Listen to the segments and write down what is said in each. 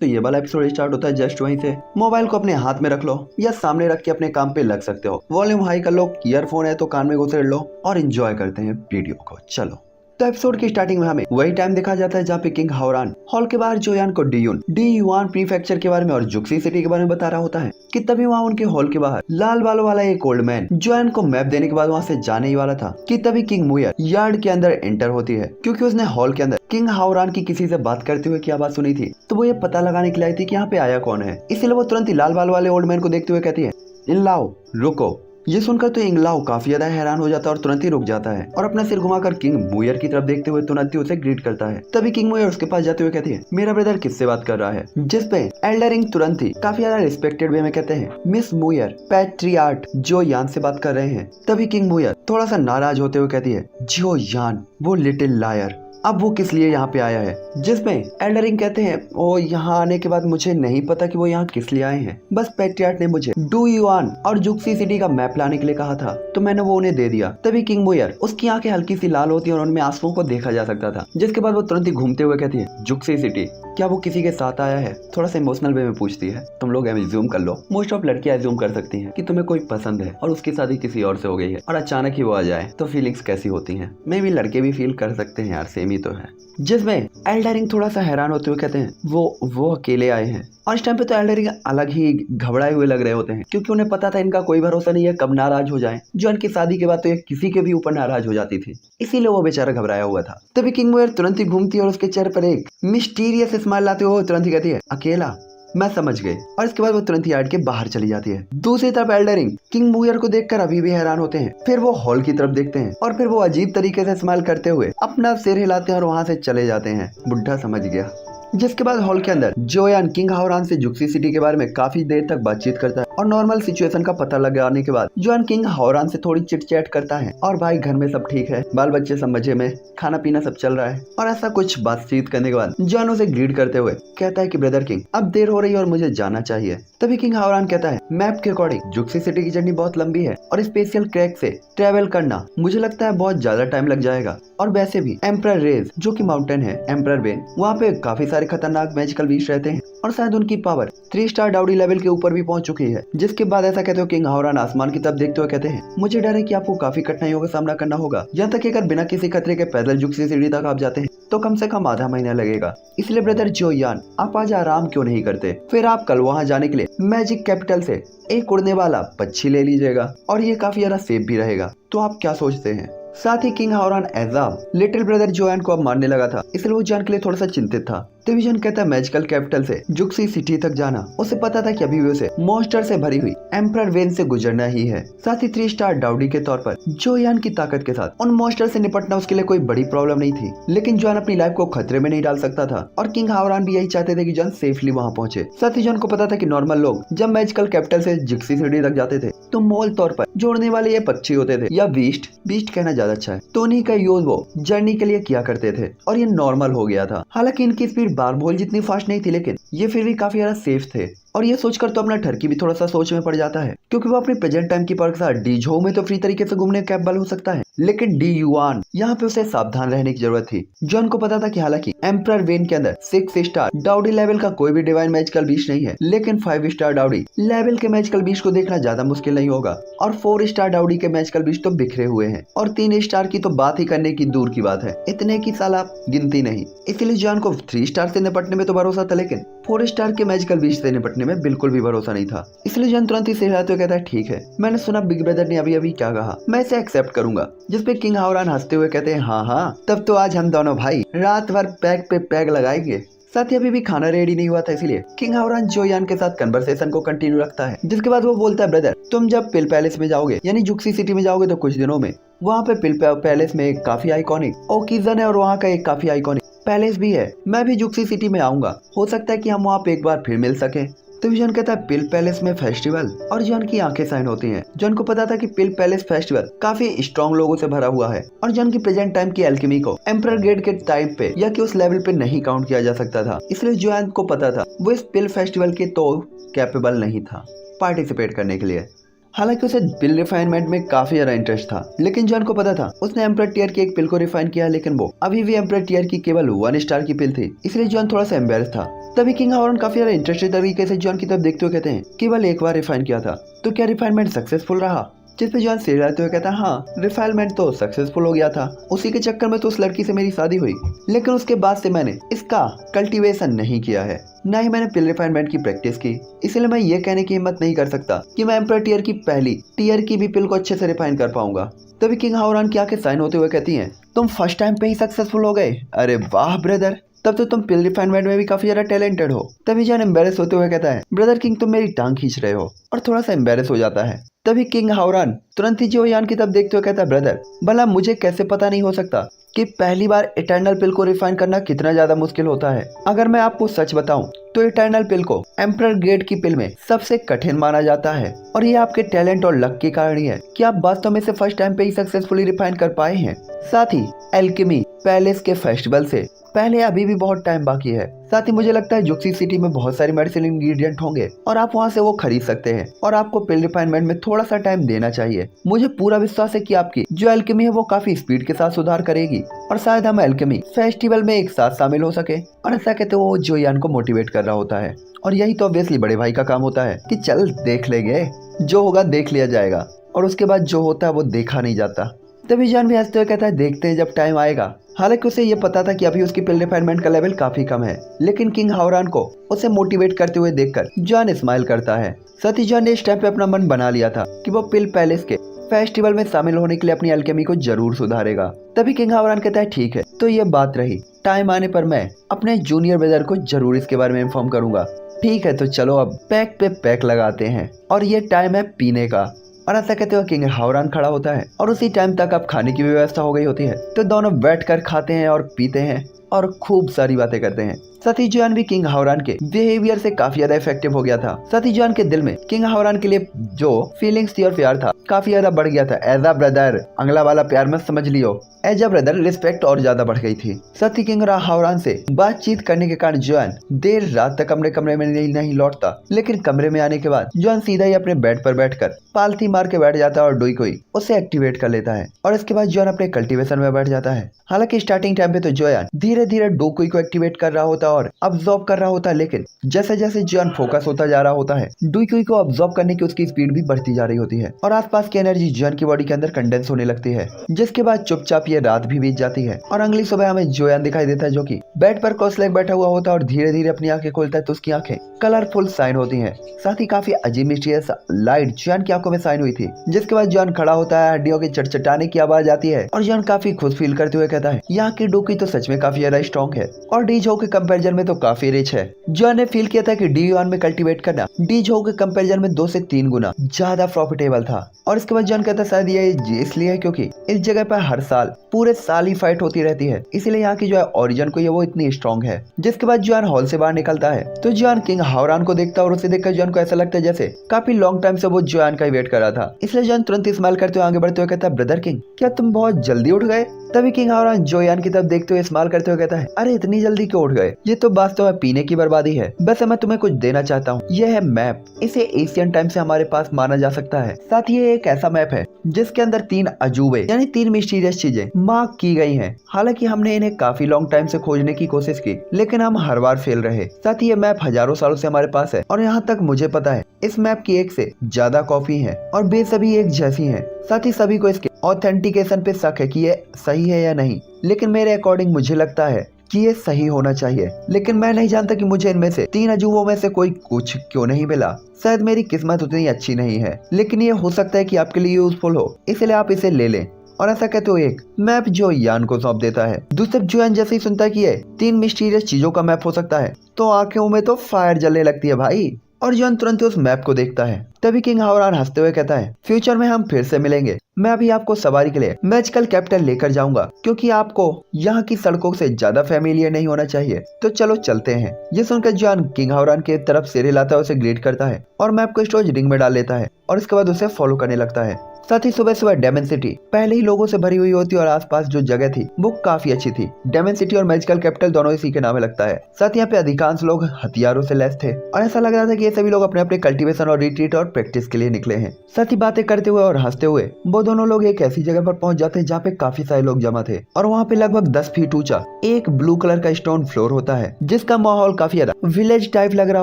तो ये वाला एपिसोड स्टार्ट होता है जस्ट वहीं से। मोबाइल को अपने हाथ में रख लो या सामने रख के अपने काम पे लग सकते हो। वॉल्यूम हाई कर लो, ईयरफोन है तो कान में घुसेड़ लो और एंजॉय करते हैं वीडियो को। चलो, तो एपिसोड की स्टार्टिंग में हमें वही टाइम दिखा जाता है जहाँ पे किंग हावरान हॉल के बाहर जोयान को डी युआन प्रीफेक्चर के बारे में और जुक्सी सिटी के बारे में बता रहा होता है कि तभी वहाँ उनके हॉल के बाहर लाल बालों वाला एक ओल्ड मैन जोयान को मैप देने के बाद वहाँ से जाने ही वाला था कि तभी किंग मुयर यार्ड के अंदर एंटर होती है, क्योंकि उसने हॉल के अंदर किंग हावरान की किसी से बात करते हुए की आवाज सुनी थी। तो वो ये पता लगाने के लिए आई थी कि यहाँ पे आया कौन है। इसीलिए वो तुरंत ही लाल बाल वाले ओल्ड मैन को देखते हुए कहती है, इनलाओ रुको। ये सुनकर तो इंगलाओ काफी ज्यादा हैरान हो जाता है और तुरंत ही रुक जाता है और अपना सिर घुमाकर किंग मुयर की तरफ देखते हुए तुरंत ही उसे ग्रीट करता है। तभी किंग मुयर उसके पास जाते हुए कहती है, मेरा ब्रदर किससे बात कर रहा है? जिस पे एल्डरिंग तुरंत ही काफी ज्यादा रिस्पेक्टेड वे में कहते हैं, मिस मुयर पैट्रियार्ट जो यान से बात कर रहे हैं। तभी किंग मुयर थोड़ा सा नाराज होते हुए कहती है, जो यान वो लिटिल लायर, अब वो किस लिए यहाँ पे आया है? जिसमें एल्डरिंग कहते हैं, ओ यहाँ आने के बाद मुझे नहीं पता कि वो यहाँ किस लिए आए हैं, बस पैट्रियार्ट ने मुझे डू युआन और जुक्सी सिटी का मैप लाने के लिए कहा था तो मैंने वो उन्हें दे दिया। तभी किंग मुयर उसकी आंखें हल्की सी लाल होती है और उनमें आंसुओं को देखा जा सकता था। जिसके बाद वो तुरंत ही घूमते हुए कहती है, जुक्सी सिटी क्या वो किसी के साथ आया है? थोड़ा सा इमोशनल वे में पूछती है। तुम लोग एज्यूम कर लो, मोस्ट ऑफ लड़कियां एज्यूम कर सकती हैं कि तुम्हें कोई पसंद है और उसकी शादी किसी और से हो गई है और अचानक ही वो आ जाए तो फीलिंग्स कैसी होती हैं। मे भी लड़के भी फील कर सकते हैं यार, सेम ही तो है। जिसमें एल्डरिंग थोड़ा सा हैरान होते हुए कहते हैं, वो अकेले आए हैं। और इस टाइम पे तो एल्डरिंग अलग ही घबराए हुए लग रहे होते हैं, क्योंकि उन्हें पता था इनका कोई भरोसा नहीं है कब नाराज हो जाए। जो इनकी शादी के बाद तो ये किसी के भी ऊपर नाराज हो जाती थी, इसीलिए वो बेचारा घबराया हुआ था। तभी किंग मुयर तुरंत ही घूमती है और उसके चेहरे पर एक मिस्टीरियस स्माइल लाते हुए तुरंत ही कहती है, अकेला? मैं समझ गई। और इसके बाद वो तुरंत ही यार्ड के बाहर चली जाती है। दूसरी तरफ एल्डरिंग किंग मुयर को देखकर अभी भी हैरान होते हैं। फिर वो हॉल की तरफ देखते हैं और फिर वो अजीब तरीके से स्माइल करते हुए अपना सिर हिलाते हैं और वहां से चले जाते हैं। बुढ़ा समझ गया। जिसके बाद हॉल के अंदर जोयान किंग हावरान से जुक्सी सिटी के बारे में काफी देर तक बातचीत करता है और नॉर्मल सिचुएशन का पता लगाने के बाद जोयान किंग हावरान से थोड़ी चिट चैट करता है और भाई घर में सब ठीक है, बाल बच्चे सब मजे में, खाना पीना सब चल रहा है। और ऐसा कुछ बातचीत करने के बाद जोयान उसे ग्रीट करते हुए कहता है कि ब्रदर किंग अब देर हो रही है और मुझे जाना चाहिए। तभी किंग हावरान कहता है, मैप के अकॉर्डिंग जुक्सी सिटी की जर्नी बहुत लंबी है और स्पेशल क्रैक से ट्रेवल करना मुझे लगता है बहुत ज्यादा टाइम लग जाएगा। और वैसे भी एम्परर रेज जो कि माउंटेन है एम्परर वेन, वहाँ पे काफी सारे खतरनाक मैजिकल बीस्ट रहते हैं और शायद उनकी पावर 3 स्टार डाउडी लेवल के ऊपर भी पहुंच चुकी है। जिसके बाद ऐसा कहते हो किंग हावरान आसमान की तरफ देखते हुए कहते हैं, मुझे डर है कि आपको काफी कठिनाइयों का सामना करना होगा। यहाँ तक कि अगर बिना किसी खतरे के पैदल जुक्सी सीढ़ी तक आप जाते हैं तो कम से कम आधा महीना लगेगा। इसलिए ब्रदर जोयान आप आज आराम क्यों नहीं करते? फिर आप कल वहाँ जाने के लिए मैजिक कैपिटल से एक उड़ने वाला पक्षी ले लीजिएगा और ये काफी ज्यादा सेफ भी रहेगा। तो आप क्या सोचते हैं? साथ ही किंग हावरान एजाब लिटिल ब्रदर जोयान को अब मारने लगा था, इसलिए वो जोयान के लिए थोड़ा सा चिंतित था। तभी जोयान कहता है, मैजिकल कैपिटल से जुक्सी सिटी तक जाना, उसे पता था कि अभी भी उसे मॉन्स्टर से भरी हुई एम्परर वेन से गुजरना ही है। साथ ही 3 स्टार डाउडी के तौर पर जोयान की ताकत के साथ उन मॉन्स्टर से निपटना उसके लिए कोई बड़ी प्रॉब्लम नहीं थी। लेकिन जोयान अपनी लाइफ को खतरे में नहीं डाल सकता था और किंग हावरान भी यही चाहते थे कि जोयान सेफली वहाँ पहुंचे। साथ ही जोयान को पता था कि नॉर्मल लोग जब मैजिकल कैपिटल से जुक्सी सिटी तक जाते थे तो मूल तौर पर जोड़ने वाले ये पक्षी होते थे या बीस्ट कहना ज्यादा अच्छा है, तो उन्हीं का यूज वो जर्नी के लिए किया करते थे और ये नॉर्मल हो गया था। हालांकि इनकी स्पीड बारबोल जितनी फास्ट नहीं थी, लेकिन ये फिर भी काफी ज्यादा सेफ थे। और ये सोचकर तो अपना ठरकी भी थोड़ा सा सोच में पड़ जाता है, क्योंकि वो अपने प्रेजेंट टाइम की पर के साथ डी झो में तो फ्री तरीके से घूमने कैपेबल हो सकता है, लेकिन डी युआन यहाँ पे उसे सावधान रहने की जरूरत थी। जोयान को पता था कि हालांकि एम्परर वेन के अंदर 6 स्टार डाउडी लेवल का कोई भी डिवाइन मैजिकल बीस्ट नहीं है, लेकिन 5 स्टार डाउडी लेवल के मैजिकल बीस्ट को देखना ज्यादा मुश्किल नहीं होगा। और 4 स्टार डाउडी के मैजिकल बीस्ट तो बिखरे हुए हैं और 3 स्टार की तो बात ही करने की दूर की बात है, इतने की साला गिनती नहीं। इसीलिए जोयान को 3 स्टार से निपटने में तो भरोसा था, लेकिन 4 स्टार के मैजिकल बीस्ट से निपटने में बिल्कुल भी भरोसा नहीं था। इसलिए जोयान तुरंत ही सहलाते हुए कहता है, ठीक है, मैंने सुना बिग ब्रदर ने अभी अभी क्या कहा, मैं इसे एक्सेप्ट करूंगा। जिसपे किंग हावरान हंसते हुए कहते हैं, हाँ तब तो आज हम दोनों भाई रात भर पैग पे पैग लगाएंगे। साथ ही अभी भी खाना रेडी नहीं हुआ था, इसलिए किंग हावरान जोयान के साथ कन्वर्सेशन को कंटिन्यू रखता है। जिसके बाद वो बोलता है, ब्रदर तुम जब पिल पैलेस में जाओगे यानी जुक्सी सिटी में जाओगे तो कुछ दिनों में वहाँ पे पिल पैलेस में एक काफी आइकॉनिक ओकेजन है और वहाँ का एक काफी आइकॉनिक पैलेस भी है। मैं भी जुक्सी सिटी में आऊंगा, हो सकता है कि हम वहाँ पे एक बार फिर मिल सके। तो जोयान कहता है, पिल पैलेस में फेस्टिवल? और जोयान की आंखें साइन होती हैं। जोयान को पता था कि पिल पैलेस फेस्टिवल काफी स्ट्रॉन्ग लोगों से भरा हुआ है और जोयान की प्रेजेंट टाइम की एल्केमी को एम्परर ग्रेड के टाइम पे या कि उस लेवल पे नहीं काउंट किया जा सकता था। इसलिए जोयान को पता था वो इस पिल फेस्टिवल के तो कैपेबल नहीं था पार्टिसिपेट करने के लिए। हालांकि उसे पिल रिफाइनमेंट में काफी ज्यादा इंटरेस्ट था, लेकिन जॉन को पता था उसने एम्परर टियर की एक पिल को रिफाइन किया, लेकिन वो अभी भी एम्परर टियर की केवल 1 स्टार की पिल थी, इसलिए जॉन थोड़ा सा एम्बेरस था। तभी किंग हावरन काफी ज्यादा इंटरेस्टेड तरीके से जॉन की तरफ देखते हुए कहते हैं, केवल एक बार रिफाइन किया था तो क्या रिफाइनमेंट सक्सेसफुल रहा? जिस पे जॉन सिड़ाते हुए कहता है, हाँ रिफाइनमेंट तो सक्सेसफुल हो गया था, उसी के चक्कर में तो उस लड़की से मेरी शादी हुई, लेकिन उसके बाद से मैंने इसका कल्टीवेशन नहीं किया है, ना ही मैंने पिल रिफाइनमेंट की प्रैक्टिस की, इसलिए मैं ये कहने की हिम्मत नहीं कर सकता कि मैं एम्परर टियर की पहली टियर की भी पिल को अच्छे से रिफाइन कर पाऊंगा। तभी किंग हावरन की आंखें साइन होते हुए कहती हैं, तुम फर्स्ट टाइम पे ही सक्सेसफुल हो गए, अरे वाह ब्रदर, तब तो तुम पिल रिफाइनमेंट में भी काफी ज्यादा टैलेंटेड हो। तभी जॉन एम्बेरस होते हुए कहता है, ब्रदर किंग तुम मेरी टांग खींच रहे हो, और थोड़ा सा एम्बेरस हो जाता है। तभी किंग हावरन तुरंत ही जो यान की तरफ देखते हुए कहता है, ब्रदर भला मुझे कैसे पता नहीं हो सकता कि पहली बार इटर्नल पिल को रिफाइन करना कितना ज्यादा मुश्किल होता है। अगर मैं आपको सच बताऊं तो इटर्नल पिल को एम्परर ग्रेड की पिल में सबसे कठिन माना जाता है, और ये आपके टैलेंट और लक के कारण ही है कि आप वास्तव में से फर्स्ट टाइम पे ही सक्सेसफुली रिफाइन कर पाए हैं। साथ ही एल्केमी पैलेस के फेस्टिवल से पहले अभी भी बहुत टाइम बाकी है। साथ ही मुझे लगता है जुक्सी सिटी में बहुत सारे मेडिसिन इंग्रेडिएंट होंगे और आप वहां से वो खरीद सकते हैं, और आपको पिल रिफाइनमेंट में थोड़ा सा टाइम देना चाहिए। मुझे पूरा विश्वास है कि आपकी जो एल्केमी है वो काफी स्पीड के साथ सुधार करेगी, और शायद हम एल्केमी फेस्टिवल में एक साथ शामिल हो सके। और ऐसा कहते वो जोयान को मोटिवेट कर रहा होता है, और यही तो ऑब्वियसली बड़े भाई का काम होता है कि चल देख लेंगे, जो होगा देख लिया जाएगा, और उसके बाद जो होता है वो देखा नहीं जाता। तभी जॉन भी हंसते हुए कहता है, देखते हैं जब टाइम आएगा। हालांकि उसे ये पता था कि अभी उसकी पिल रिफाइनमेंट का लेवल काफी कम है, लेकिन किंग हावरन को उसे मोटिवेट करते हुए देखकर जॉन स्माइल करता है। साथ ही जॉन ने इस टाइम पे अपना मन बना लिया था कि वो पिल पैलेस के फेस्टिवल में शामिल होने के लिए अपनी एल्केमी को जरूर सुधारेगा। तभी किंग हावरन कहता है, ठीक है तो ये बात रही, टाइम आने पर मैं अपने जूनियर ब्रदर को जरूर इसके बारे में इन्फॉर्म करूंगा। ठीक है तो चलो अब पैक पे पैक लगाते हैं, और ये टाइम है पीने का। और ऐसा कहते हुए किंग हावरन खड़ा होता है, और उसी टाइम तक अब खाने की व्यवस्था हो गई होती है, तो दोनों बैठकर खाते हैं और पीते हैं और खूब सारी बातें करते हैं। साथ ही जॉन भी किंग हावरन के बिहेवियर से काफी ज्यादा इफेक्टिव हो गया था। साथ ही जॉन के दिल में किंग हावरन के लिए जो फीलिंग्स थी और प्यार था काफी ज्यादा बढ़ गया था। एज अ ब्रदर, अगला वाला प्यार मत समझ लियो, एज अ ब्रदर रिस्पेक्ट और ज्यादा बढ़ गई थी। साथ ही किंग हावरन से बातचीत करने के कारण जॉन देर रात तक अपने कमरे में नहीं लौटता, लेकिन कमरे में आने के बाद जॉन सीधा ही अपने बेड पर बैठकर पालथी मार के बैठ जाता है और डुइकोई उसे एक्टिवेट कर लेता है, और इसके बाद जॉन अपने कल्टीवेशन में बैठ जाता है। हालांकि स्टार्टिंग टाइम पे तो जॉन धीरे धीरे डोकोई को एक्टिवेट कर रहा होता और अब्सॉर्ब कर रहा होता है, लेकिन जैसे जैसे जॉन फोकस होता जा रहा होता है, डुइकोई को अब्सॉर्ब करने की उसकी स्पीड भी बढ़ती जा रही होती है, और आसपास की एनर्जी जॉन की बॉडी के अंदर कंडेंस होने लगती है। जिसके बाद चुपचाप ये रात भी बीत जाती है, और अगली सुबह हमें जोयान दिखाई देता है, जो कि बेड पर क्रॉस लेग बैठा हुआ होता है और धीरे धीरे अपनी आंखें खोलता है, तो उसकी आंखें कलरफुल साइन होती हैं। साथ ही काफी अजीब मिस्टीरियस लाइट जॉन की आंखों में साइन हुई थी। जिसके बाद जॉन खड़ा होता है, हड्डियों के चटचटाने की आवाज आती है, और जॉन काफी खुश फील करते हुए कहता है, यहाँ की डोकी तो सच में काफी ज्यादा स्ट्रॉन्ग है, और डी जो के कंपैरिजन में तो काफी रिच है। जॉन ने फील किया था कि डी में कल्टीवेट करना डी जो के कंपैरिजन में 2 से 3 गुना ज्यादा प्रॉफिटेबल था। और इसके बाद जॉन कहता है, शायद ये इसलिए है क्योंकि इस जगह पर हर साल पूरे साल ही फाइट होती रहती है, इसलिए यहाँ की जो है ओरिजिन को वो इतनी स्ट्रॉन्ग है। जिसके बाद जॉन हॉल से बाहर निकलता है तो जॉन किंग हावरन को देखता है, और उसे देखकर जॉन को ऐसा लगता है जैसे काफी लॉन्ग टाइम से वो जॉन का वेट कर रहा था। इसलिए जॉन तुरंत स्माइल करते हुए आगे बढ़ते हुए कहता है, ब्रदर किंग क्या तुम बहुत जल्दी उठ गए? तभी किंग हावरन जोयान की तरफ देखते हुए स्माइल करते हुए कहता है, अरे इतनी जल्दी क्यों उठ गए? ये तो वास्तव में पीने की बर्बादी है। वैसे मैं तुम्हें कुछ देना चाहता हूँ, यह है मैप, इसे एशियन टाइम से हमारे पास माना जा सकता है। साथ ही ये एक ऐसा मैप है जिसके अंदर 3 अजूबे यानी 3 मिस्टीरियस चीजें मार्क की गई हैं। हालांकि हमने इन्हें काफी लॉन्ग टाइम से खोजने की कोशिश की, लेकिन हम हर बार फेल रहे। साथ ही ये मैप हजारों सालों से हमारे पास है, और यहाँ तक मुझे पता है इस मैप की 1 से ज्यादा कॉपी है, और वे सभी एक जैसी हैं। साथ ही सभी को इसके ऑथेंटिकेशन पे शक है कि ये सही है या नहीं, लेकिन मेरे अकॉर्डिंग मुझे लगता है कि ये सही होना चाहिए। लेकिन मैं नहीं जानता कि मुझे इनमें से 3 अजूबों में से कोई कुछ क्यों नहीं मिला। शायद मेरी किस्मत उतनी अच्छी नहीं है, लेकिन ये हो सकता है कि आपके लिए यूजफुल हो, इसलिए आप इसे ले लें। और ऐसा कहते हुए एक मैप जो यान को सौंप देता है। दूसरे जोयान जैसे ही सुनता है कि ये 3 मिस्टीरियस चीजों का मैप हो सकता है, तो आंखों में तो फायर जलने लगती है भाई, और जॉन तुरंत उस मैप को देखता है। तभी किंग हावरन हंसते हुए कहता है, फ्यूचर में हम फिर से मिलेंगे। मैं अभी आपको सवारी के लिए मैजिकल कैपिटल लेकर जाऊंगा, क्योंकि आपको यहाँ की सड़कों से ज्यादा फैमिलियर नहीं होना चाहिए। तो चलो चलते हैं। ये सुनकर जॉन किंग हावरन की तरफ सिर हिलाता है, उसे ग्रीट करता है और मैप को स्टोरेज रिंग में डाल लेता है, और इसके बाद उसे फॉलो करने लगता है। साथ ही सुबह सुबह डेमन सिटी पहले ही लोगों से भरी हुई होती और आसपास जो जगह थी वो काफी अच्छी थी। डेमन सिटी और मैजिकल कैपिटल दोनों इसी के नामे लगता है। साथ ही यहाँ पे अधिकांश लोग हथियारों से लैस थे और ऐसा लग रहा था कि ये सभी लोग अपने अपने कल्टीवेशन और रिट्रीट और प्रैक्टिस के लिए निकले हैं। साथ ही बातें करते हुए और हंसते हुए वो दोनों लोग एक ऐसी जगह पर पहुंच जाते हैं जहाँ पे काफी सारे लोग जमा थे और वहाँ पे लगभग 10 फीट ऊंचा एक ब्लू कलर का स्टोन फ्लोर होता है जिसका माहौल काफी ज्यादा विलेज टाइप लग रहा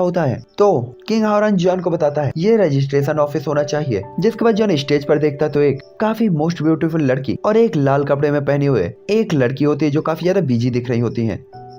होता है। तो किंग हावरान जॉन को बताता है ये रजिस्ट्रेशन ऑफिस होना चाहिए। जिसके बाद जॉन स्टेज पर देखता तो एक काफी मोस्ट ब्यूटीफुल लड़की और एक लाल कपड़े में पहने हुए एक लड़की होती है जो काफी ज्यादा बिजी दिख रही होती है।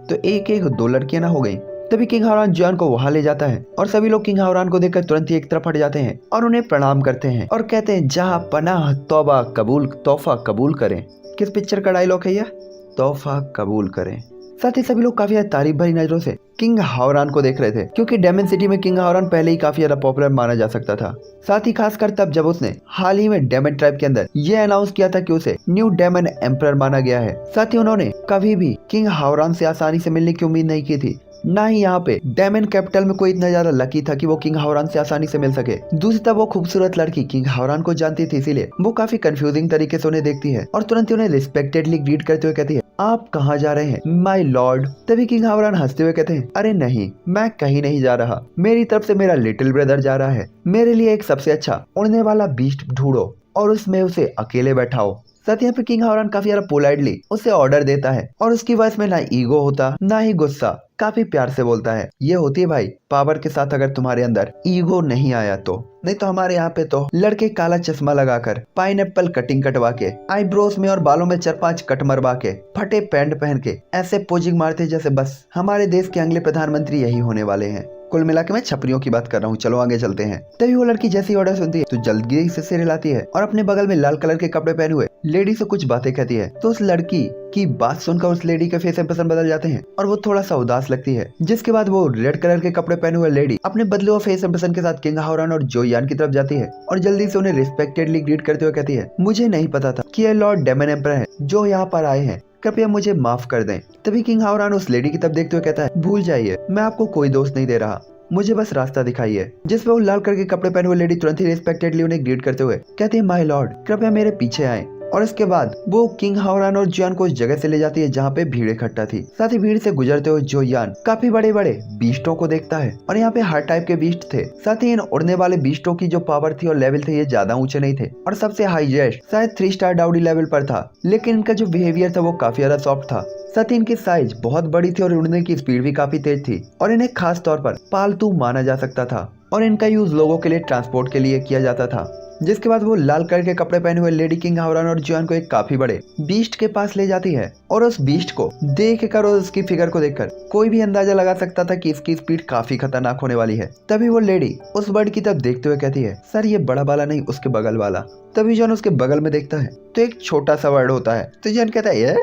तो एक एक दो लड़कियां ना हो गई। तभी किंग हावरान जॉन को वहां ले जाता है और सभी लोग किंग हावरान को देखकर तुरंत ही एक तरफ हट जाते हैं और उन्हें प्रणाम करते हैं और कहते हैं जहाँ पनाह तौबा कबूल तोहफा कबूल करें। किस पिक्चर का डायलॉग है यह? तोहफा कबूल करें। साथ ही सभी लोग काफी ज्यादा तारीफ भरी नजरों से किंग हावरान को देख रहे थे क्योंकि डेमन सिटी में किंग हावरान पहले ही काफी ज्यादा पॉपुलर माना जा सकता था। साथ ही खासकर तब जब उसने हाल ही में डेमन ट्राइब के अंदर ये अनाउंस किया था कि उसे न्यू डेमन एम्परर माना गया है। साथ ही उन्होंने कभी भी किंग हावरान से आसानी से मिलने की उम्मीद नहीं की थी। ना ही यहाँ पे डेमन कैपिटल में कोई इतना ज्यादा लकी था कि वो किंग हावरान से आसानी से मिल सके। दूसरी तरफ वो खूबसूरत लड़की किंग हावरान को जानती थी, इसीलिए वो काफी कंफ्यूजिंग तरीके से उन्हें देखती है और तुरंत ही उन्हें रिस्पेक्टेडली ग्रीट करते हुए कहती है आप कहाँ जा रहे हैं माय लॉर्ड। तभी किंग हावरान हंसते हुए कहते हैं अरे नहीं मैं कहीं नहीं जा रहा, मेरी तरफ से मेरा लिटिल ब्रदर जा रहा है। मेरे लिए एक सबसे अच्छा उड़ने वाला बीस्ट ढूंढो और उसमें उसे अकेले बैठाओ। साथ यहाँ पे किंग हावरान काफी ज्यादा पोलाइटली उसे ऑर्डर देता है और उसकी वॉइस में ना ईगो होता ना ही गुस्सा, काफी प्यार से बोलता है। ये होती है भाई पावर के साथ अगर तुम्हारे अंदर ईगो नहीं आया तो। नहीं तो हमारे यहाँ पे तो लड़के काला चश्मा लगाकर पाइनएप्पल कटिंग कटवा के आईब्रोज में और बालों में 4-5 कट मरवा के फटे पैंट पहन के ऐसे पोजिंग मारते जैसे बस हमारे देश के अगले प्रधानमंत्री यही होने वाले हैं। कुल मिला के मैं छपरियों की बात कर रहा हूँ। चलो आगे चलते हैं। तभी वो लड़की जैसी ऑर्डर सुनती है तो जल्दी से सिर हिलाती है और अपने बगल में लाल कलर के कपड़े पहने हुए लेडी से कुछ बातें कहती है। तो उस लड़की की बात सुनकर उस लेडी के फेस इंप्रेशन बदल जाते हैं और वो थोड़ा सा उदास लगती है। जिसके बाद वो रेड कलर के कपड़े पहने हुए लेडी अपने बदले हुए फेस इंप्रेशन के साथ किंग हावरान और जोयान की तरफ जाती है और जल्दी से उन्हें रिस्पेक्टेडली ग्रीट करते हुए कहती है मुझे नहीं पता था कि ये लॉर्ड डेमन एम्परर है जो यहाँ पर आए हैं, कृपया मुझे माफ कर दें। तभी किंग हावरान उस लेडी की तरफ देखते हुए कहता है भूल जाइए मैं आपको कोई दोस्त नहीं दे रहा, मुझे बस रास्ता दिखाइए। जिसपे वो लाल कलर के कपड़े पहने हुए लेडी तुरंत ही रिस्पेक्टेडली उन्हें ग्रीट करते हुए कहती है माय लॉर्ड कृपया मेरे पीछे आए। और इसके बाद वो किंग हावरान और जोयान को उस जगह से ले जाती है जहाँ पे भीड़ इकट्ठा थी। साथ ही भीड़ से गुजरते हुए जोयान काफी बड़े बड़े बीस्टों को देखता है और यहाँ पे हर टाइप के बीस्ट थे। साथ ही इन उड़ने वाले बीस्टों की जो पावर थी और लेवल थे ये ज्यादा ऊंचे नहीं थे और सबसे हाईएस्ट शायद 3 स्टार डाउडी लेवल पर था, लेकिन इनका जो बिहेवियर था वो काफी ज्यादा सॉफ्ट था। साथ ही इनकी साइज बहुत बड़ी थी और उड़ने की स्पीड भी काफी तेज थी और इन्हें खास तौर पर पालतू माना जा सकता था और इनका यूज लोगों के लिए ट्रांसपोर्ट के लिए किया जाता था। जिसके बाद वो लाल कलर के कपड़े पहने हुए लेडी किंग हावरान और जोयान को एक काफी बड़े बीस्ट के पास ले जाती है और उस बीस्ट को देखकर और उसकी फिगर को देखकर कोई भी अंदाजा लगा सकता था कि इसकी स्पीड काफी खतरनाक होने वाली है। तभी वो लेडी उस बर्ड की तरफ देखते हुए कहती है सर ये बड़ा वाला नहीं उसके बगल वाला। तभी जोयान उसके बगल में देखता है तो एक छोटा सा वर्ड होता है। तो जोयान कहता है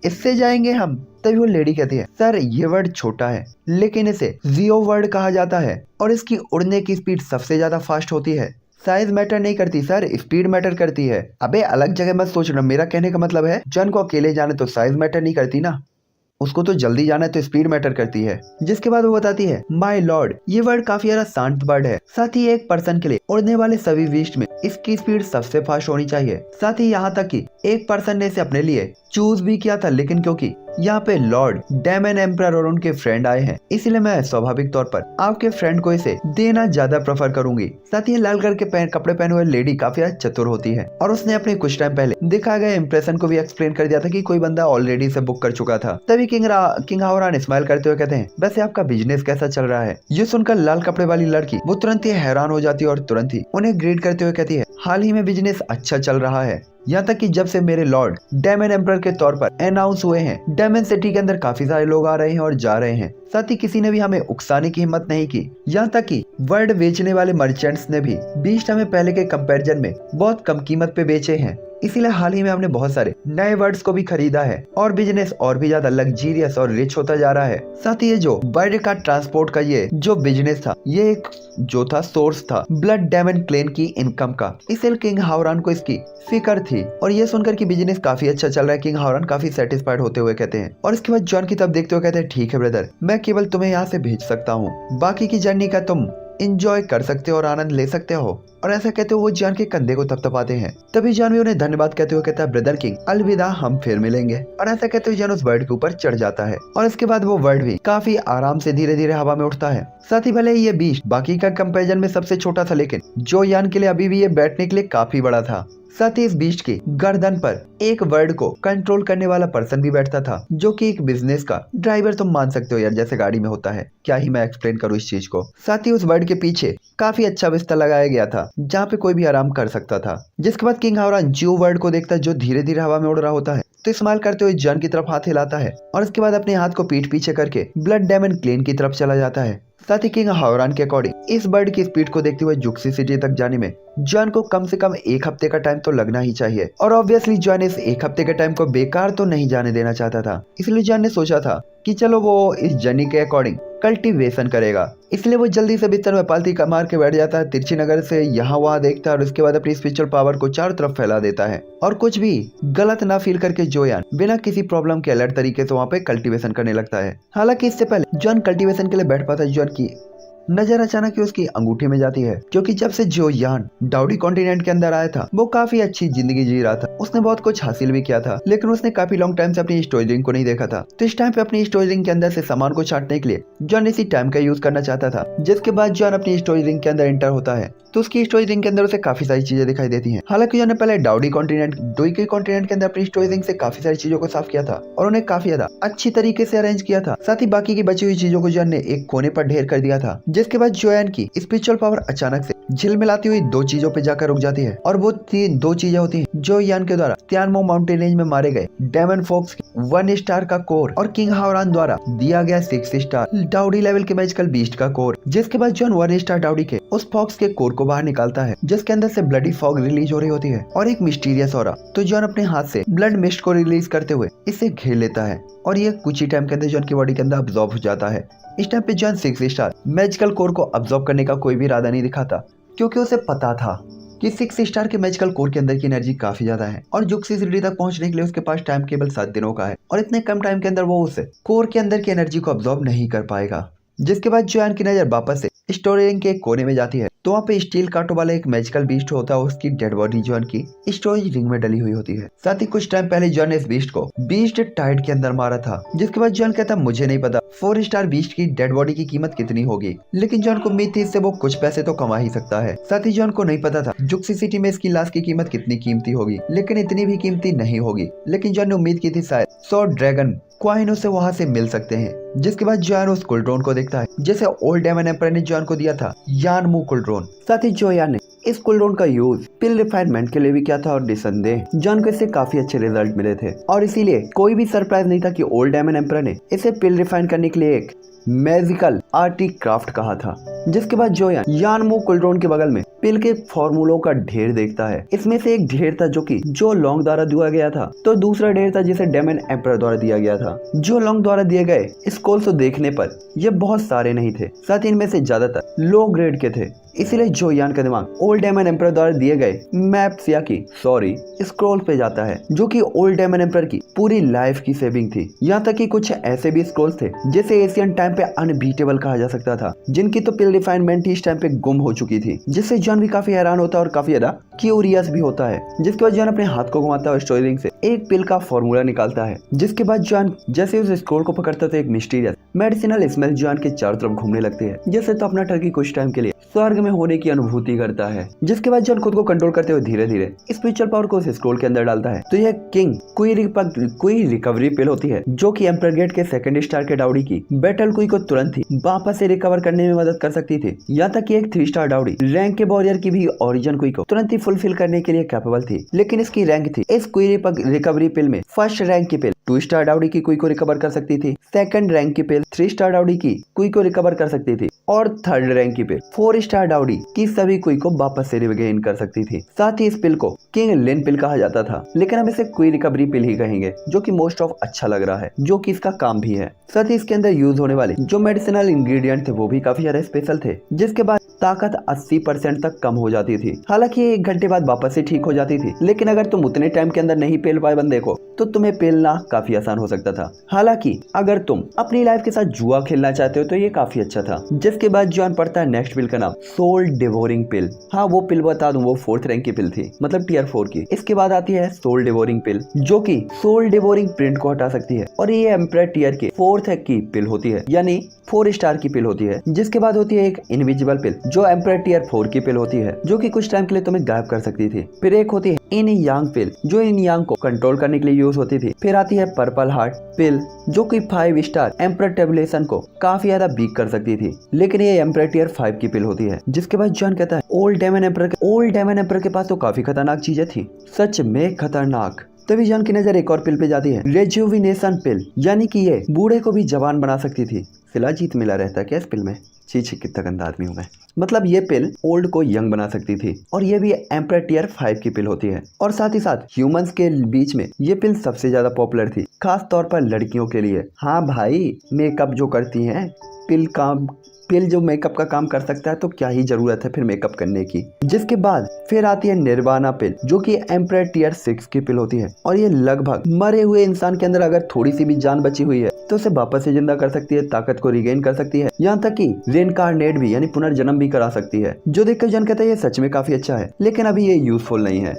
इससे जाएंगे हम। तभी वो लेडी कहती है सर ये वर्ड छोटा है लेकिन इसे जियो वर्ड कहा जाता है और इसकी उड़ने की स्पीड सबसे ज्यादा फास्ट होती है। साइज मैटर नहीं करती सर, स्पीड मैटर करती है। अबे अलग जगह मत सोचना, मेरा कहने का मतलब है जॉन को अकेले जाने तो साइज मैटर नहीं करती ना, उसको तो जल्दी जाना है तो स्पीड मैटर करती है। जिसके बाद वो बताती है माय लॉर्ड ये वर्ड काफी ज्यादा शांत वर्ड है। साथ ही एक पर्सन के लिए उड़ने वाले सभी बीस्ट में इसकी स्पीड सबसे फास्ट होनी चाहिए। साथ ही यहाँ तक कि एक पर्सन ने इसे अपने लिए चूज भी किया था, लेकिन क्योंकि यहाँ पे लॉर्ड डेमन एम्परर और उनके फ्रेंड आए हैं इसीलिए मैं स्वाभाविक तौर पर आपके फ्रेंड को इसे देना ज्यादा प्रेफर करूंगी। साथ ही लाल कलर के कपड़े पहने हुए लेडी काफी चतुर होती है और उसने अपने कुछ टाइम पहले दिखाए गए इंप्रेशन को भी एक्सप्लेन कर दिया था कि कोई बंदा ऑलरेडी इसे बुक कर चुका था। तभी किंग हावरान स्माइल करते हुए कहते हैं वैसे आपका बिजनेस कैसा चल रहा है। ये सुनकर लाल कपड़े वाली लड़की वो तुरंत ही हैरान हो जाती है और तुरंत ही उन्हें ग्रीट करते हुए कहती है हाल ही में बिजनेस अच्छा चल रहा है, यहाँ तक कि जब से मेरे लॉर्ड डेमन एम्परर के तौर पर अनाउंस हुए हैं डेमन सिटी के अंदर काफी सारे लोग आ रहे हैं और जा रहे हैं। साथ ही किसी ने भी हमें उकसाने की हिम्मत नहीं की, यहाँ तक कि वर्ड बेचने वाले मर्चेंट्स ने भी बीस्ट हमें पहले के कंपैरिजन में बहुत कम कीमत पे बेचे हैं। इसीलिए हाल ही में हमने बहुत सारे नए वर्ड्स को भी खरीदा है और बिजनेस और भी ज्यादा लग्जीरियस और रिच होता जा रहा है। साथ ही ये जो बर्ड का ट्रांसपोर्ट का ये जो बिजनेस था ये एक जो था सोर्स था ब्लड डेमन क्लेन की इनकम का, इसलिए किंग हावरान को इसकी फिक्र थी। और ये सुनकर कि बिजनेस काफी अच्छा चल रहा है किंग हावरान काफी सेटिस्फाइड होते हुए कहते हैं और इसके बाद जॉन की तरफ देखते हुए कहते हैं ठीक है ब्रदर मैं केवल तुम्हें यहाँ से भेज सकता हूँ, बाकी की जर्नी का तुम एंजॉय कर सकते हो और आनंद ले सकते हो। और ऐसा कहते हुए वो जॉन के कंधे को थपथपाते हैं। तभी जॉन भी उन्हें धन्यवाद कहते हुए कहता है, ब्रदर किंग अलविदा, हम फिर मिलेंगे। और ऐसा कहते हुए जॉन उस बर्ड के ऊपर चढ़ जाता है और इसके बाद वो बर्ड भी काफी आराम से धीरे धीरे हवा में उठता है। साथ ही भले ये बीस्ट बाकी का कंपैरिजन में सबसे छोटा था, लेकिन जो यान के लिए अभी भी ये बैठने के लिए काफी बड़ा था। साथ ही इस बीस्ट की गर्दन पर एक वर्ड को कंट्रोल करने वाला पर्सन भी बैठता था, जो कि एक बिजनेस का ड्राइवर तुम मान सकते हो यार, जैसे गाड़ी में होता है। क्या ही मैं एक्सप्लेन करूँ इस चीज को। साथ ही उस वर्ड के पीछे काफी अच्छा बिस्तर लगाया गया था, जहाँ पे कोई भी आराम कर सकता था। जिसके बाद किंग हावरान जो वर्ड को देखता है जो धीरे धीरे हवा में उड़ रहा होता है, तो इस्तेमाल करते हुए जॉन की तरफ हाथ हिलाता है और इसके बाद अपने हाथ को पीठ पीछे करके ब्लड डायमंड क्लेन की तरफ चला जाता है। साथ ही किंग हावरान के अकॉर्डिंग इस बर्ड की स्पीड को देखते हुए जुक्सी सिटी तक जाने में जॉन को कम से कम 1 हफ्ते का टाइम तो लगना ही चाहिए। और ऑब्वियसली जॉन इस 1 हफ्ते के टाइम को बेकार तो नहीं जाने देना चाहता था, इसलिए जॉन ने सोचा था कि चलो वो इस जर्नी के अकॉर्डिंग कल्टीवेशन करेगा। इसलिए वो जल्दी से बिस्तर में पालती मार के बैठ जाता है, तिरछी नगर से यहाँ वहाँ देखता है और उसके बाद अपनी स्पिरिचुअल पावर को चारों तरफ फैला देता है। और कुछ भी गलत ना फील करके जोयान बिना किसी प्रॉब्लम के अलर्ट तरीके से वहाँ पे कल्टीवेशन करने लगता है। हालांकि इससे पहले जॉन कल्टीवेशन के लिए बैठ पाता है, जॉन की नजर अचानक उसकी अंगूठी में जाती है, क्योंकि जब से जोयान डाउडी कॉन्टिनेंट के अंदर आया था वो काफी अच्छी जिंदगी जी रहा था। उसने बहुत कुछ हासिल भी किया था, लेकिन उसने काफी लॉन्ग टाइम से अपनी स्टोरेज रिंग को नहीं देखा था। तो इस टाइम पे अपनी स्टोरेज रिंग के अंदर से सामान को छांटने के लिए जॉन इसी टाइम का यूज करना चाहता था। जिसके बाद जॉन अपनी स्टोरेज रिंग के अंदर एंटर होता है, तो उसकी स्टोरेज रिंग के अंदर उसे काफी सारी चीजें दिखाई देती हैं। हालांकि जॉन ने पहले डाउडी कॉन्टिनेंट के अंदर अपनी स्टोरेज रिंग से काफी सारी चीजों को साफ किया था और उन्हें काफी ज्यादा अच्छी तरीके से अरेंज किया था। साथ ही बाकी की बची हुई चीजों को जॉन ने एक कोने पर ढेर कर दिया था। जिसके बाद जोयान की स्पिरिचुअल पावर अचानक से झिलमिलाती हुई 2 चीजों पे जाकर रुक जाती है, और वो 2 चीजें होती हैं जो यान के द्वारा त्यानमो माउंटेन रेंज में मारे गए डेमन फॉक्स 1 स्टार का कोर और किंग हावरान द्वारा दिया गया 6 स्टार डाउडी लेवल के मैजिकल बीस्ट का कोर। जिसके बाद जॉन 1 स्टार डाउडी के उस फॉक्स के कोर को बाहर निकालता है, जिसके अंदर से ब्लडी फॉग रिलीज हो रही होती है और एक मिस्टीरियस ऑरा। तो जॉन अपने हाथ से ब्लड मिस्ट को रिलीज करते हुए इसे घेर लेता है और ये कुछ ही टाइम के अंदर जॉन की बॉडी के अंदर अब्सॉर्ब हो जाता है। इस टाइम पे जॉन 6 स्टार मैजिकल कोर को अब्सॉर्ब करने का कोई भी इरादा नहीं दिखाता, क्योंकि उसे पता था कि 6 स्टार के मैजिकल कोर के अंदर की एनर्जी काफी ज्यादा है और जुक्सी सिटी तक पहुंचने के लिए उसके पास टाइम केवल 7 दिनों का है, और इतने कम टाइम के अंदर वो उस कोर के अंदर की एनर्जी को अब्सॉर्ब नहीं कर पाएगा। जिसके बाद जोयान की नजर वापस से स्टोरेज रिंग के एक कोने में जाती है, तो वहाँ पे स्टील कांटों वाला एक मैजिकल बीस्ट होता है, उसकी डेड बॉडी जोयान की स्टोरेज रिंग में डली हुई होती है। साथ ही कुछ टाइम पहले जोयान ने इस बीस्ट को बीस्ट टाइड के अंदर मारा था। जिसके बाद जोयान कहता मुझे नहीं पता 4 स्टार बीस्ट की डेड बॉडी की कीमत कितनी होगी, लेकिन जोयान को उम्मीद थी इससे वो कुछ पैसे तो कमा ही सकता है। साथ ही जोयान को नहीं पता था जुक्सी सिटी में इसकी लाश की कीमत कितनी कीमती होगी, लेकिन इतनी भी कीमती नहीं होगी। लेकिन जोयान ने उम्मीद की थी शायद 100 ड्रैगन क्वाइन उसे वहाँ से मिल सकते हैं। जिसके बाद जोयान उस कुलड्रोन को देखता है जैसे ओल्ड डेमन एम्परर ने जोयान को दिया था, यानमू कुलड्रोन। साथ ही जोयान ने इस कुलड्रोन का यूज पिल रिफाइनमेंट के लिए भी किया था और निसंदेह जोयान को इससे काफी अच्छे रिजल्ट मिले थे, और इसीलिए कोई भी सरप्राइज नहीं था कि ओल्ड डेमन एम्परर ने इसे पिल रिफाइन करने के लिए एक मैजिकल आर्टिक्राफ्ट कहा था। जिसके बाद जोयान यानमू कुलड्रोन के बगल में पिल के फॉर्मूलों का ढेर देखता है। इसमें से एक ढेर था जो कि जो लॉन्ग द्वारा दिया गया था, तो दूसरा ढेर था जिसे डेमन एम्परर द्वारा दिया गया था। जो लॉन्ग द्वारा दिए गए स्क्रॉल्स को देखने पर ये बहुत सारे नहीं थे, साथ ही इनमें से ज्यादातर लो ग्रेड के थे। इसीलिए जोयान का दिमाग ओल्ड डेमन एम्परर द्वारा दिए गए मैप्स या की स्क्रॉल पे जाता है, जो कि ओल्ड डेमन एम्परर की पूरी लाइफ की सेविंग थी। यहाँ तक कि कुछ ऐसे भी स्क्रॉल्स थे जिसे एशियन टाइम पे अनबीटेबल कहा जा सकता था, जिनकी तो पिल रिफाइनमेंट ही इस टाइम पे गुम हो चुकी थी। जिससे जॉन भी काफी हैरान होता है और काफी ज्यादा क्यूरियस भी होता है। जिसके बाद जॉन अपने हाथ को घुमाता है और स्टोरेज रिंग से एक पिल का फॉर्मूला निकालता है। जिसके बाद जॉन जैसे उस स्क्रॉल को पकड़ता तो एक मिस्टीरियस मेडिसिनल स्मेल जॉन के चारों तरफ घूमने लगती है, जिससे तो अपना टर्की कुछ टाइम के लिए स्वर्ग में होने की अनुभूति करता है। जिसके बाद जॉन खुद को कंट्रोल करते हुए धीरे धीरे स्पिरिचुअल पावर को उस स्क्रॉल के अंदर डालता है। तो यह किंग क्वी रिकवरी पिल होती है, जो कि एम्परर गेट के 2 स्टार के डाउडी की बैटल क्वी को तुरंत ही वापस से रिकवर करने में मदद कर सकती थी। यहाँ तक कि एक 3 स्टार डाउडी रैंक के वॉरियर की भी ओरिजिन क्वी को तुरंत ही फुलफिल करने के लिए कैपेबल थी, लेकिन इसकी रैंक थी इस क्वी रिकवरी पिल में 1st रैंक की पिल 2 स्टार डाउडी की क्वी को रिकवर कर सकती थी, 2nd रैंक की पिल 3 स्टार डाउडी की क्वी को रिकवर कर सकती थी, और 3rd रैंक की पिल 4 स्टार डाउडी की सभी क्वी को वापस से रिगेन कर सकती थी। साथ ही इस पिल को किंग लिन पिल कहा जाता था, लेकिन हम इसे क्वी रिकवरी पिल ही कहेंगे, जो कि मोस्ट ऑफ अच्छा लग रहा है, जो कि इसका काम भी है। साथ ही इसके अंदर यूज होने वाले जो मेडिसिनल इंग्रेडिएंट थे वो भी काफी ज्यादा स्पेशल थे, जिसके बाद ताकत 80% तक कम हो जाती थी। हालांकि 1 घंटे बाद वापस से ठीक हो जाती थी, लेकिन अगर तुम उतने टाइम के अंदर नहीं पेल पाए बंदे को, तो तुम्हें पेलना काफी आसान हो सकता था। हालांकि अगर तुम अपनी लाइफ के साथ जुआ खेलना चाहते हो तो ये काफी अच्छा था। जिसके बाद जॉन पढ़ता है नेक्स्ट पिल का नाम सोल डिवोरिंग पिल। हाँ, वो पिल बता दूं, वो 4th रैंक की पिल थी, मतलब टियर 4 की। इसके बाद आती है सोल डिवोरिंग पिल, जो कि सोल डिवोरिंग प्रिंट को हटा सकती है, और ये एम्परर टियर के 4th की पिल होती है, यानी 4 स्टार की पिल होती है। जिसके बाद होती है एक इनविजिबल पिल, जो एम्परर टियर 4 की पिल होती है, जो कि कुछ टाइम के लिए तुम्हें गायब कर सकती थी। फिर एक होती है इन यांग पिल, जो इन यांग को कंट्रोल करने के लिए यूज होती थी। फिर आती है पर्पल हार्ट पिल, जो कि 5 स्टार एम्परर टेबुलेशन को काफी ज्यादा वीक कर सकती थी, लेकिन ये एम्परर टियर 5 की पिल होती है। जिसके बाद जॉन कहता है ओल्ड डेमन एम्परर के पास तो काफी खतरनाक चीजें थी, सच में खतरनाक। तभी जॉन की नजर एक और पिल पे जाती है, रेजुविनेशन पिल, यानी कि ये बूढ़े को भी जवान बना सकती थी। शिलाजीत मिला रहता है क्या इस पिल में? छी छी, कितना गंदा आदमी हूं मैं। मतलब ये पिल ओल्ड को यंग बना सकती थी, और ये भी एम्परर टियर 5 की पिल होती है। और साथ ही साथ ह्यूमंस के बीच में ये पिल सबसे ज्यादा पॉपुलर थी, खास तौर पर लड़कियों के लिए। हाँ भाई, मेकअप जो करती हैं, पिल जो मेकअप का काम कर सकता है, तो क्या ही जरूरत है फिर मेकअप करने की। जिसके बाद फिर आती है निर्वाणा पिल, जो कि एम्परर टियर 6 की पिल होती है, और ये लगभग मरे हुए इंसान के अंदर अगर थोड़ी सी भी जान बची हुई है तो उसे वापस से जिंदा कर सकती है, ताकत को रिगेन कर सकती है, यहाँ तक कि रेनकार्नेट भी, यानी पुनर्जन्म भी करा सकती है। जो देखकर जॉन कहता है ये सच में काफी अच्छा है, लेकिन अभी ये यूजफुल नहीं है।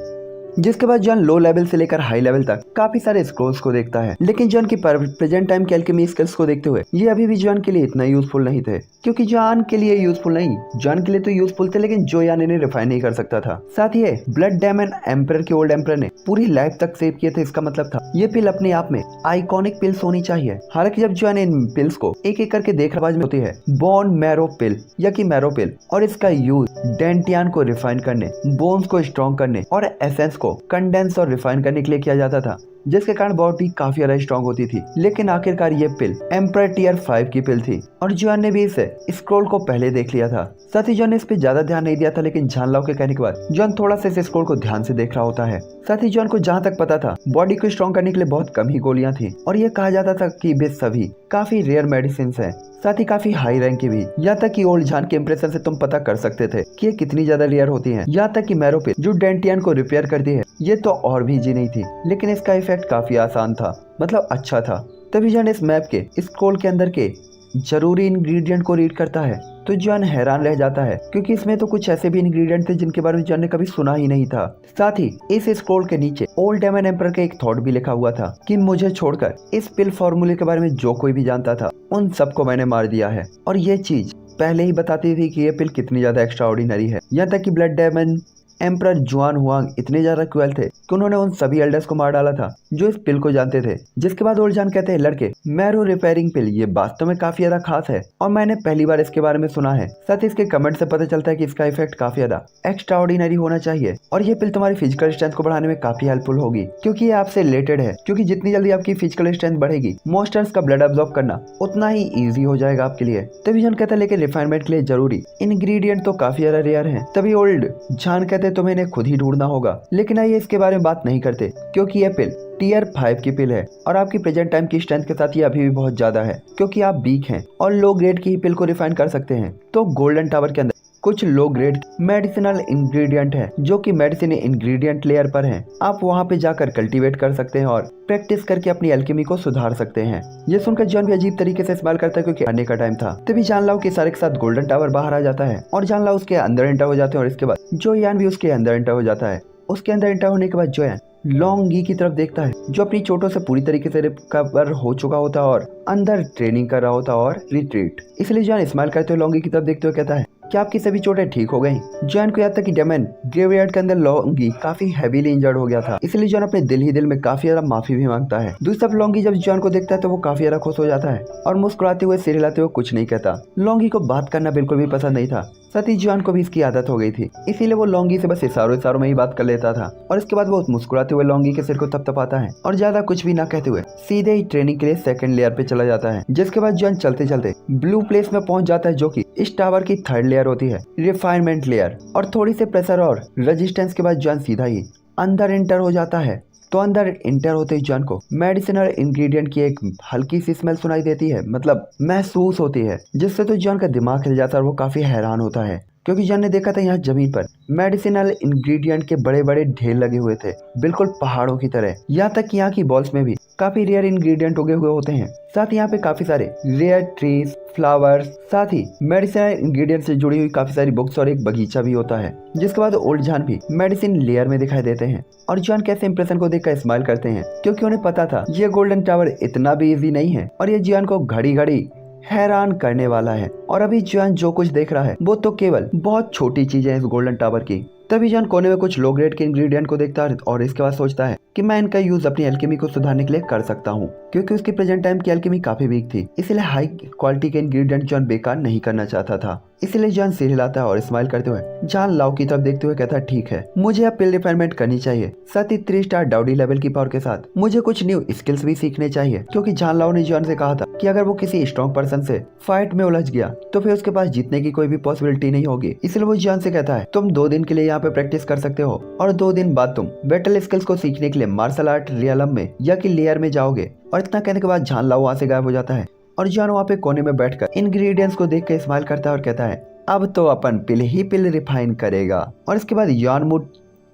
जिसके बाद जॉन लो लेवल से लेकर हाई लेवल तक काफी सारे स्क्रोल्स को देखता है, लेकिन जॉन की प्रेजेंट टाइम के एल्केमी स्किल्स को देखते हुए ये अभी भी जॉन के लिए इतना यूजफुल नहीं थे। क्योंकि जॉन के लिए तो यूजफुल थे, लेकिन जो यान इन्हें रिफाइन नहीं कर सकता था। साथ ही ब्लड डेमन एम्परर के ओल्ड एम्परर ने पूरी लाइफ तक सेव किए थे। इसका मतलब था ये पिल अपने आप में आइकॉनिक पिल्स होनी चाहिए। हालांकि जब जॉन इन पिल्स को एक एक करके देख रहा होती है बोन मैरो पिल, या कि मैरो पिल, और इसका यूज डेंटियान को रिफाइन करने, बोन्स को स्ट्रॉन्ग करने और एसेंस को कंडेंस और रिफाइन करने के लिए किया जाता था, जिसके कारण बॉडी काफी ज्यादा स्ट्रॉन्ग होती थी। लेकिन आखिरकार ये पिल एम्परर टियर 5 की पिल थी, और जॉन ने भी इसे स्क्रोल को पहले देख लिया था। साथ ही जॉन ने इस पे ज्यादा ध्यान नहीं दिया था, लेकिन जानलाओ के कहने के बाद जॉन थोड़ा सा इस स्क्रोल को ध्यान से देख रहा होता है। साथ ही जॉन को जहाँ तक पता था, बॉडी को स्ट्रॉन्ग करने के लिए बहुत कम ही गोलियां थी, और ये कहा जाता था कि वे सभी काफी रेयर मेडिसिन है, साथ ही काफी हाई रैंक की भी। यहाँ तक कि ओल्ड जान के इंप्रेशन से तुम पता कर सकते थे कि ये कितनी ज्यादा रेयर होती हैं। यहाँ तक कि मैरो पिल, जो डेंटियान को रिपेयर करती है, ये तो और भी इजी नहीं थी, लेकिन इसका इफेक्ट काफी आसान था, मतलब अच्छा था। तभी जॉन इस मैप के स्क्रोल के अंदर के जरूरी इंग्रेडिएंट को रीड करता है, तो जॉन हैरान रह जाता है, क्योंकि इसमें तो कुछ ऐसे भी इंग्रेडिएंट थे जिनके बारे में जॉन ने कभी सुना ही नहीं था। साथ ही इस स्क्रोल के नीचे ओल्ड डेमन एम्परर का एक थॉट भी लिखा हुआ था कि मुझे छोड़कर इस पिल फॉर्मूले के बारे में जो कोई भी जानता था, उन सबको मैंने मार दिया है। और ये चीज पहले ही बताती थी कि ये पिल कितनी ज्यादा एक्स्ट्रा ऑर्डिनरी है। यहाँ तक कि ब्लड डेमन एम्परर जुआन हुआंग इतने ज्यादा क्रूएल थे कि उन्होंने उन सभी एल्डर्स को मार डाला था जो इस पिल को जानते थे। जिसके बाद ओल्ड जान कहते हैं, लड़के, मैरो रिपेयरिंग पिल ये वास्तव में काफी ज्यादा खास है, और मैंने पहली बार इसके बारे में सुना है। साथ ही इसके कमेंट से पता चलता है कि इसका इफेक्ट काफी ज्यादा एक्स्ट्रा ऑर्डिनरी होना चाहिए, और ये पिल तुम्हारी फिजिकल स्ट्रेंथ को बढ़ाने में काफी हेल्पफुल होगी, क्योंकि ये आपसे रिलेटेड है। क्योंकि जितनी जल्दी आपकी फिजिकल स्ट्रेंथ बढ़ेगी, मॉन्स्टर्स का ब्लड अब्सॉर्ब करना उतना ही ईजी हो जाएगा आपके लिए। तभी जान कहता है, लेकिन रिफाइनमेंट के लिए जरूरी इंग्रेडिएंट तो काफी ज्यादा रेयर है। तभी ओल्ड जान कहते हैं, तुम्हें इन्हें खुद ही ढूंढना होगा। लेकिन आइए इसके बारे में बात नहीं करते, क्योंकि ये पिल टियर 5 की पिल है, और आपकी प्रेजेंट टाइम की स्ट्रेंथ के साथ ये अभी भी बहुत ज्यादा है, क्योंकि आप वीक हैं और लो ग्रेड की ही पिल को रिफाइन कर सकते हैं। तो गोल्डन टावर के अंदर कुछ लो ग्रेड मेडिसिनल इंग्रेडिएंट है, जो कि मेडिसिन इंग्रेडिएंट लेयर पर हैं। आप वहां पे जाकर कल्टीवेट कर सकते हैं और प्रैक्टिस करके अपनी एल्केमी को सुधार सकते हैं। ये सुनकर जॉन भी अजीब तरीके से इस्तेमाल करता है, क्योंकि आने का टाइम था। तभी जानलाओ के सारे के साथ गोल्डन टावर बाहर आ जाता है, और जानलाओ उसके अंदर एंटर हो जाते हैं, और इसके बाद जोयान भी उसके अंदर एंटर हो जाता है। उसके अंदर एंटर होने के बाद जोयान लॉन्गी की तरफ देखता है, जो अपनी चोटों से पूरी तरीके से रिकवर हो चुका होता है और अंदर ट्रेनिंग कर रहा होता और रिट्रीट। इसलिए जॉन स्माइल करते हुए लॉन्गी की तरफ देखते हुए कहता है, क्या आपकी सभी चोटें ठीक हो गई? जॉन को याद था कि डेमन ग्रेवयार्ड के अंदर लॉन्गी काफी हैवीली इंजर्ड हो गया था, इसलिए जॉन अपने दिल ही दिल में काफी ज्यादा माफी भी मांगता है। दूसरी तरफ लॉन्गी जब जॉन को देखता है तो वो काफी ज्यादा खुश हो जाता है, और मुस्कुराते हुए सिर हिलाते हुए कुछ नहीं कहता। लॉन्गी को बात करना बिल्कुल भी पसंद नहीं था, साथ ही जॉन को भी इसकी आदत हो गई थी, इसीलिए वो लॉन्गी से बस इशारों में ही बात कर लेता था। और इसके बाद वो मुस्कुराते हुए लॉन्गी के सिर को थपथपाता है, और ज्यादा कुछ भी ना कहते हुए सीधे ही ट्रेनिंग के लिए सेकंड लेयर पे चला जाता है। जिसके बाद जॉन चलते चलते ब्लू प्लेस में पहुंच जाता है, जो कि इस टावर की थर्ड लेयर होती है, रिफाइनमेंट लेयर। और थोड़ी से प्रेशर और रेजिस्टेंस के बाद जॉन सीधा ही अंदर एंटर हो जाता है। तो अंदर इंटर होते ही जॉन को मेडिसिनल इंग्रेडिएंट की एक हल्की सी स्मेल सुनाई देती है, मतलब महसूस होती है, जिससे तो जॉन का दिमाग हिल जाता है और वो काफी हैरान होता है। क्योंकि जॉन ने देखा था यहाँ जमीन पर मेडिसिनल इंग्रेडिएंट के बड़े बड़े ढेर लगे हुए थे, बिल्कुल पहाड़ों की तरह। यहाँ तक कि यहाँ की बॉल्स में भी काफी रेयर इंग्रेडिएंट उगे हुए होते हैं। साथ ही यहाँ पे काफी सारे रेयर ट्रीज, फ्लावर्स, साथ ही मेडिसिनल इंग्रेडिएंट से जुड़ी हुई काफी सारी बुक्स और एक बगीचा भी होता है। जिसके बाद ओल्ड जॉन भी मेडिसिन लेयर में दिखाई देते हैं और जॉन कैसे इंप्रेशन को देखकर स्माइल करते हैं, क्योंकि उन्हें पता था ये गोल्डन टावर इतना भी इजी नहीं है और ये जॉन को घड़ी घड़ी हैरान करने वाला है। और अभी जॉन जो कुछ देख रहा है वो तो केवल बहुत छोटी चीज है इस गोल्डन टावर की। तभी जॉन कोने में कुछ लो ग्रेड के इंग्रेडिएंट को देखता है और इसके बाद सोचता है कि मैं इनका यूज अपनी एल्केमी को सुधारने के लिए कर सकता हूँ, क्योंकि उसकी प्रेजेंट टाइम की एल्केमी काफी वीक थी। इसलिए हाई क्वालिटी के इंग्रेडिएंट जॉन बेकार नहीं करना चाहता था। इसलिए जॉन सिर हिलाता है और स्माइल करते हुए जॉन लाओ की तरफ देखते हुए कहता है, ठीक है, मुझे अब पिल रिफाइनमेंट करनी चाहिए। साथ ही 3 स्टार डाउडी लेवल की पावर के साथ मुझे कुछ न्यू स्किल्स भी सीखने चाहिए, क्योंकि जॉन लाओ ने जॉन से कहा था कि अगर वो किसी स्ट्रॉन्ग पर्सन से फाइट में उलझ गया तो फिर उसके पास जीतने की कोई भी पॉसिबिलिटी नहीं होगी। इसलिए वो जॉन से कहता है, तुम 2 दिन के लिए यहाँ पे प्रैक्टिस कर सकते हो और 2 दिन बाद तुम बैटल स्किल्स को सीखने के लिए मार्शल आर्ट रियलम में या कि लेयर में जाओगे। और इतना कहने के बाद जॉन लाओ वहाँ से गायब हो जाता है और जॉन वहाँ पे कोने में बैठकर इंग्रेडिएंट्स को देख के स्माइल करता है और कहता है, अब तो अपन पिल ही पिल रिफाइन करेगा। और इसके बाद जॉन मूड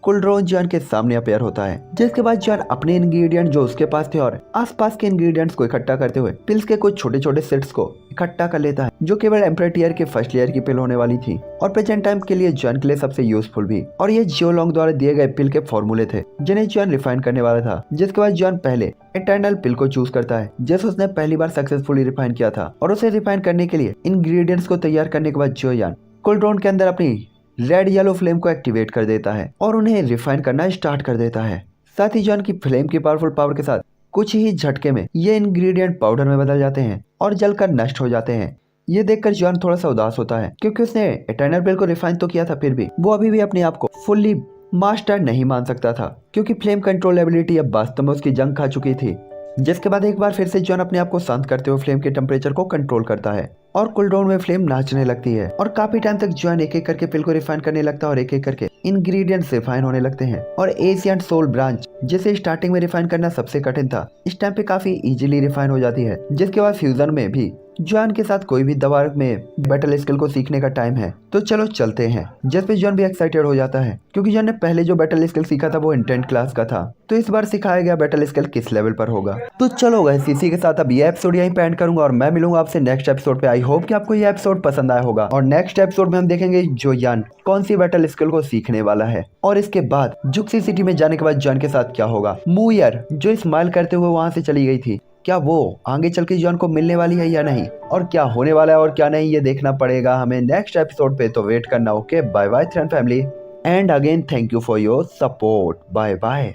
कुलड्रोन जॉन के सामने अपेयर होता है, जिसके बाद जॉन अपने इंग्रेडिएंट जो उसके पास थे और आसपास के इंग्रेडिएंट्स को इकट्ठा करते हुए पिल्स के कुछ छोटे छोटे सेट्स को इकट्ठा कर लेता है, जो केवल एम्परर टियर के फर्स्ट लेयर की पिल होने वाली थी और प्रेजेंट टाइम के लिए जॉन के लिए सबसे यूजफुल भी। और ये जियो लॉन्ग द्वारा दिए गए पिल के फॉर्मूले थे जिन्हें जॉन रिफाइन करने वाला था। जिसके बाद जॉन पहले इटर्नल पिल को चूज करता है, जैसे उसने पहली बार सक्सेसफुली रिफाइन किया था। और उसे रिफाइन करने के लिए इंग्रेडिएंट्स को तैयार करने के बाद जॉन कुलड्रोन के अंदर अपनी रेड येलो फ्लेम को एक्टिवेट कर देता है और उन्हें रिफाइन करना स्टार्ट कर देता है। साथ ही जॉन की फ्लेम की पावरफुल पावर के साथ कुछ ही झटके में ये इंग्रेडिएंट पाउडर में बदल जाते हैं और जलकर नष्ट हो जाते हैं। ये देखकर जॉन थोड़ा सा उदास होता है, क्योंकि उसने इटर्नल पिल को रिफाइन तो किया था, फिर भी वो अभी भी अपने आप को फुल्ली मास्टर नहीं मान सकता था, क्योंकि फ्लेम कंट्रोल एबिलिटी अब वास्तव में उसकी जंग खा चुकी थी। जिसके बाद एक बार फिर से जॉन अपने आप को शांत करते हुए फ्लेम के टेम्परेचर को कंट्रोल करता है और कूलडाउन में फ्लेम नाचने लगती है। और काफी टाइम तक जॉन एक एक करके पिल को रिफाइन करने लगता है और एक एक करके इंग्रेडिएंट्स रिफाइन होने लगते हैं। और एशियंट सोल ब्रांच, जिसे स्टार्टिंग में रिफाइन करना सबसे कठिन था, इस टाइम पे काफी इजीली रिफाइन हो जाती है। जिसके बाद फ्यूजन में भी जॉन के साथ कोई भी दवा में बैटल स्किल को सीखने का टाइम है, तो चलो चलते हैं। जिस पे जॉन भी एक्साइटेड हो जाता है, क्योंकि जॉन ने पहले जो बैटल स्किल सीखा था वो इंटेंट क्लास का था, तो इस बार सिखाया गया बैटल स्किल किस लेवल पर होगा। तो चलो गाइस, इसी के साथ अब ये एपिसोड यहीं पे एंड करूंगा और मैं मिलूंगा आपसे नेक्स्ट एपिसोड पे। आई होप कि आपको ये एपिसोड पसंद आया होगा और नेक्स्ट एपिसोड में हम देखेंगे जॉन कौन सी बैटल स्किल को सीखने वाला है और इसके बाद जुक्सी सिटी में जाने के बाद जॉन के साथ क्या होगा। मूयर जो स्माइल करते हुए वहां से चली गई थी, क्या वो आगे चल के जॉन को मिलने वाली है या नहीं, और क्या होने वाला है और क्या नहीं, ये देखना पड़ेगा हमें नेक्स्ट एपिसोड पे। तो वेट करना। Okay, bye bye friend family and again thank you for your support. Bye bye.